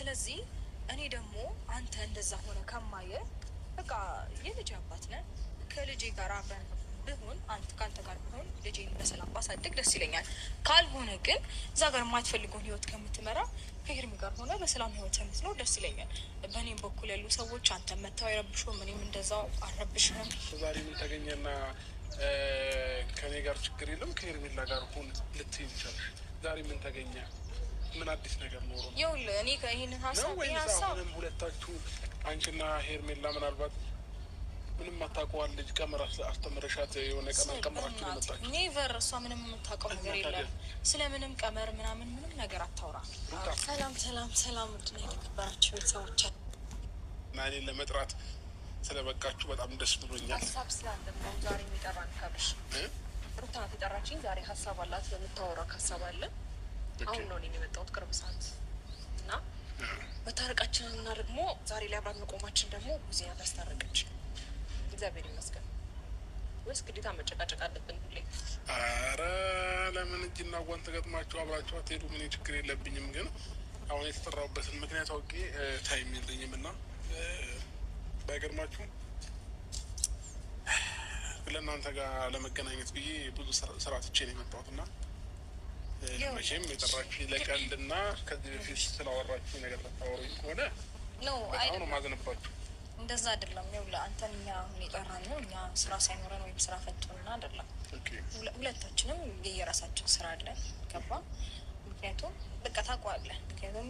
ስለዚህ እኔ ደግሞ አንተ እንደዛ ሆነ ከማየ በቃ የልጅ አባት ነህ ከልጄ ጋር አብረን ብሆን ከአንተ ጋር ብሆን ልጄን በሰላም ባሳድግ ደስ ይለኛል። ካልሆነ ግን እዛ ጋር የማትፈልገውን ህይወት ከምትመራ ከሄርሚ ጋር ሆነ በሰላም ህይወት የምትኖር ደስ ይለኛል። በእኔም በኩል ያሉ ሰዎች አንተ መታው አይረብሹም፣ እኔም እንደዛው አልረብሽም። ዛሬ ምን ተገኘና ከኔ ጋር ችግር የለም ከሄርሜላ ጋር ሆን ልትይ ይችላል። ዛሬ ምን ተገኘ? ምን አዲስ ነገር ኖሮ ነው? ይኸውልህ እኔ ይሄንን ሀሳብ አሁንም ሁለታችሁ አንቺና ሄርሜላ ምናልባት ምንም አታውቀዋል ልጅ ቀመር አስተምረሻት የሆነ ቀመር ቀመራችሁ መጣችሁ? ኔቨር። እሷ ምንም የምታውቀው ነገር የለም። ስለምንም ቀመር ምናምን ምንም ነገር አታውራ። ሰላም ሰላም ሰላም፣ ውድ ነው የተከበራችሁ ቤተሰቦች እና እኔን ለመጥራት ስለበቃችሁ በጣም ደስ ብሎኛል። ሀሳብ ስላለን ነው ዛሬ የሚጠራን። ካብሽ ሩታ ናት የጠራችኝ። ዛሬ ሀሳብ አላት፣ በምታወራ ሀሳብ አለ። አሁን ነው እኔ የመጣሁት ቅርብ ሰዓት እና መታረቃችንን እና ደግሞ ዛሬ ላይ አብራት መቆማችን ደግሞ ብዙ ናት ያስታረቀች። እግዚአብሔር ይመስገን። ወይስ ግዴታ መጨቃጨቅ አለብን ሁሌ? አረ ለምን እጅና ጓንት ገጥማችሁ አብራችሁ አትሄዱ? ምን ችግር የለብኝም። ግን አሁን የተጠራሁበትን ምክንያት አውቄ ታይም የለኝም እና ባይገርማችሁ ለእናንተ ጋር ለመገናኘት ብዬ ብዙ ስራ ትቼ ነው የመጣሁት እና መቼም የጠራችሁ ለቀልድ እና ከዚህ በፊት ስላወራችሁ ነገር ልታወሩኝ ከሆነ በጣም ነው ማዘንባችሁ። እንደዛ አይደለም። ይኸውልህ አንተን እኛ አሁን የጠራን ነው እኛ ስራ ሳይኖረን ወይም ስራ ፈቶና አይደለም። ሁለታችንም የየራሳችን ስራ አለን። ገባ? ምክንያቱም በቃ ታውቀዋለህ። ምክንያቱም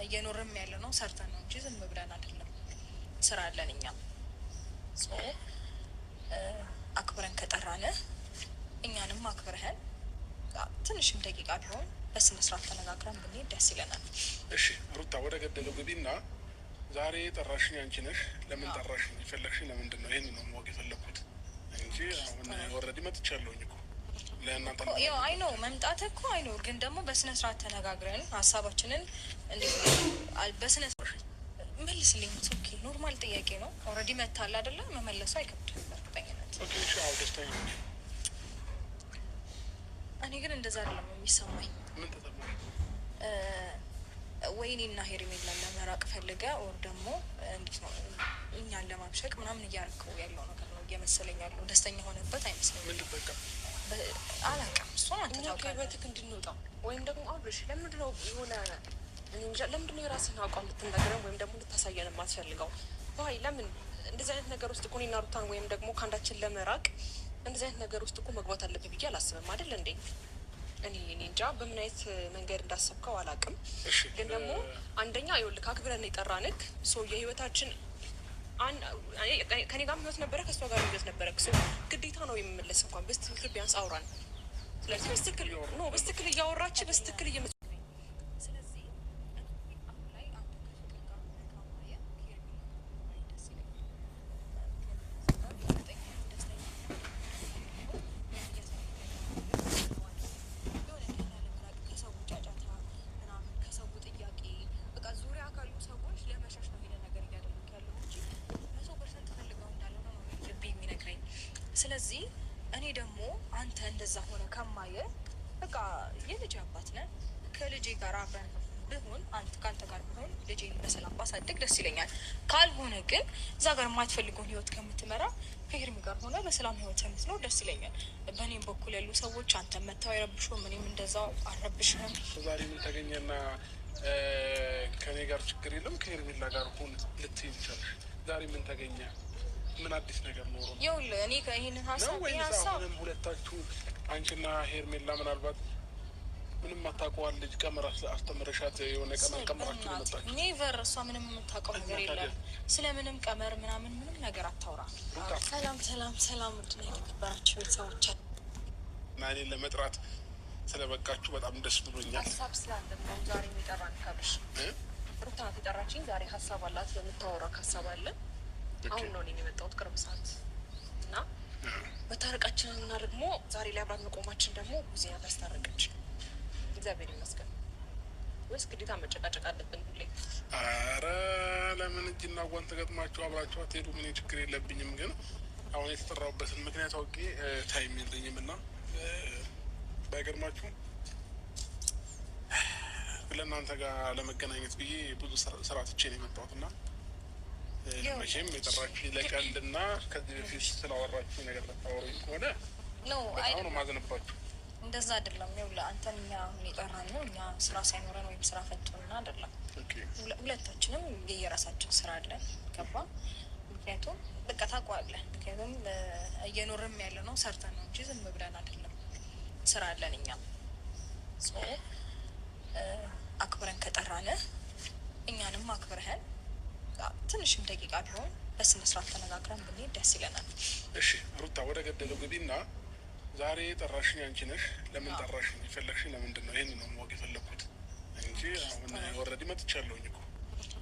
እየኖርም ያለ ነው ሰርተን ነው እንጂ ዝም ብለን አይደለም። ስራ አለን እኛም። አክብረን ከጠራንህ እኛንም አክብረህን ትንሽም ደቂቃ ቢሆን በስነ ስርዓት ተነጋግረን ብንሄድ ደስ ይለናል። እሺ ሩታ፣ ወደ ገደለው ግቢና ዛሬ ጠራሽኝ አንቺ ነሽ። ለምን ጠራሽኝ? የፈለግሽኝ ለምንድን ነው? ይህን ነው ማወቅ የፈለግኩት እንጂ አሁን ወረዲ መጥቻለሁኝ እኮ ለእናንተ ነው። አይ ነው መምጣት እኮ አይ ነው፣ ግን ደግሞ በስነ ስርዓት ተነጋግረን ሀሳባችንን እንዴት በስነ ስርዓት መልስልኝ። ኦኬ፣ ኖርማል ጥያቄ ነው። ኦልሬዲ መታል አይደለ? መመለሱ አይከብድም በእርግጠኝነት። ኦኬ፣ እሺ፣ አዎ፣ ደስተኛ ነኝ። እኔ ግን እንደዛ አይደለም የሚሰማኝ። ምን ተሰማኝ? ወይኔና ሄርሜላን ለመራቅ ፈልገ ወር ደግሞ እንዴት ነው እኛን ለማብሸቅ ምናምን እያረከው ያለው ነገር ነው እየመሰለኝ ያለው። ደስተኛ ሆነበት አይመስለኝም። ምን ልበቃ አላውቅም። እሱን አንተ ታውቃለህ። በትክ እንድንወጣ ወይም ደግሞ አብርሽ ለምንድን ነው የሆነ እንጃ፣ ለምንድን ነው የራስህን አቋም ልትነግረን ወይም ደግሞ ልታሳየን የማትፈልገው? ዋይ ለምን እንደዚህ አይነት ነገር ውስጥ እኮ እኔና ሩታን ወይም ደግሞ ከአንዳችን ለመራቅ እንደዚህ አይነት ነገር ውስጥ እኮ መግባት አለብህ ብዬ አላስብም። አይደል እንዴ? እኔ እንጃ በምን አይነት መንገድ እንዳሰብከው አላውቅም። ግን ደግሞ አንደኛ ይኸውልህ አክብረን የጠራንህ ሰው የህይወታችን ከኔ ጋር ህይወት ነበረ ከእሷ ጋር ህይወት ነበረ። ግዴታ ነው የምመለስ እንኳን በስትክክል ቢያንስ አውራን። ስለዚህ በስትክክል እያወራች በስትክክል ስለዚህ እኔ ደግሞ አንተ እንደዛ ሆነ ከማየ በቃ የልጅ አባት ነህ ከልጄ ጋር አብረን ብሆን ከአንተ ጋር ብሆን ልጄን በሰላም ባሳድግ ደስ ይለኛል። ካልሆነ ግን እዛ ጋር የማትፈልገውን ህይወት ከምትመራ ከሄርሚ ጋር ሆነ በሰላም ህይወት የምትኖር ደስ ይለኛል። በእኔም በኩል ያሉ ሰዎች አንተ መታው አይረብሹም፣ እኔም እንደዛው አልረብሽም። ዛሬ ምን ተገኘና ከኔ ጋር ችግር የለም ከሄርሜላ ጋር ሆን ልትይ ይችላል። ዛሬ ምን ተገኘ? ምን አዲስ ነገር ኖሮ ነው? ይኸውልህ እኔ ይሄንን ሀሳብ አሁንም ሁለታችሁ አንቺና ሄርሜላ ምናልባት ምንም አታውቀዋል ልጅ ቀመር አስተምረሻት የሆነ ቀመር ቀመራችሁ መጣችሁ? ኔቨር። እሷ ምንም የምታውቀው ነገር የለም። ስለምንም ቀመር ምናምን ምንም ነገር አታውራ። ሰላም ሰላም ሰላም፣ ውድ ነው የተከበራችሁ ቤተሰቦች እና እኔን ለመጥራት ስለበቃችሁ በጣም ደስ ብሎኛል። ሀሳብ ስላለን ነው ዛሬ የሚጠራን። ካብሽ ሩታ ናት የጠራችኝ። ዛሬ ሀሳብ አላት፣ በምታወራ ሀሳብ አለ። አሁን ነው እኔ የመጣሁት ቅርብ ሰዓት እና መታረቃችንን እና ደግሞ ዛሬ ላይ አብራት መቆማችን ደግሞ ብዙ ናት ያስታረቀች። እግዚአብሔር ይመስገን። ወይስ ግዴታ መጨቃጨቅ አለብን ሁሌ? አረ ለምን እጅና ጓንት ገጥማችሁ አብራችሁ አትሄዱ? ምን ችግር የለብኝም። ግን አሁን የተጠራሁበትን ምክንያት አውቄ ታይም የለኝም እና ባይገርማችሁ ለእናንተ ጋር ለመገናኘት ብዬ ብዙ ስራ ትቼ ነው የመጣሁት እና መቼም የጠራችሁ ለቀልድና ከዚህ በፊት ስላወራችሁ ነገር ልታወሩኝ ከሆነ በጣም ነው ማዘንባችሁ። እንደዛ አይደለም። ይኸውልህ አንተን እኛ የጠራን ነው እኛ ስራ ሳይኖረን ወይም ስራ ፈቶና አይደለም። ሁለታችንም የየራሳችን ስራ አለን። ገባ? ምክንያቱም በቃ ታውቀዋለህ። ምክንያቱም እየኖርም ያለ ነው ሰርተን ነው እንጂ ዝም ብለን አይደለም። ስራ አለን እኛም። አክብረን ከጠራንህ እኛንም አክብረህን ትንሽም ደቂቃ ቢሆን በስነ ስርዓት ተነጋግረን ብንሄድ ደስ ይለናል። እሺ ሩታ፣ ወደ ገደለው ግቢና ዛሬ ጠራሽኝ አንቺ ነሽ። ለምን ጠራሽኝ? የፈለግሽኝ ለምንድን ነው? ይሄን ነው ማወቅ የፈለግኩት እንጂ አሁን ኦልሬዲ መጥቻለሁኝ እኮ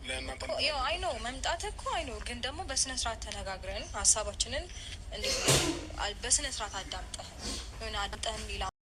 ለእናንተ ነው። ያው አይ ነው መምጣት እኮ አይ ነው፣ ግን ደግሞ በስነ ስርዓት ተነጋግረን ሀሳባችንን እንዴት በስነ ስርዓት አዳምጠህ የሆነ አዳምጠህም ሌላ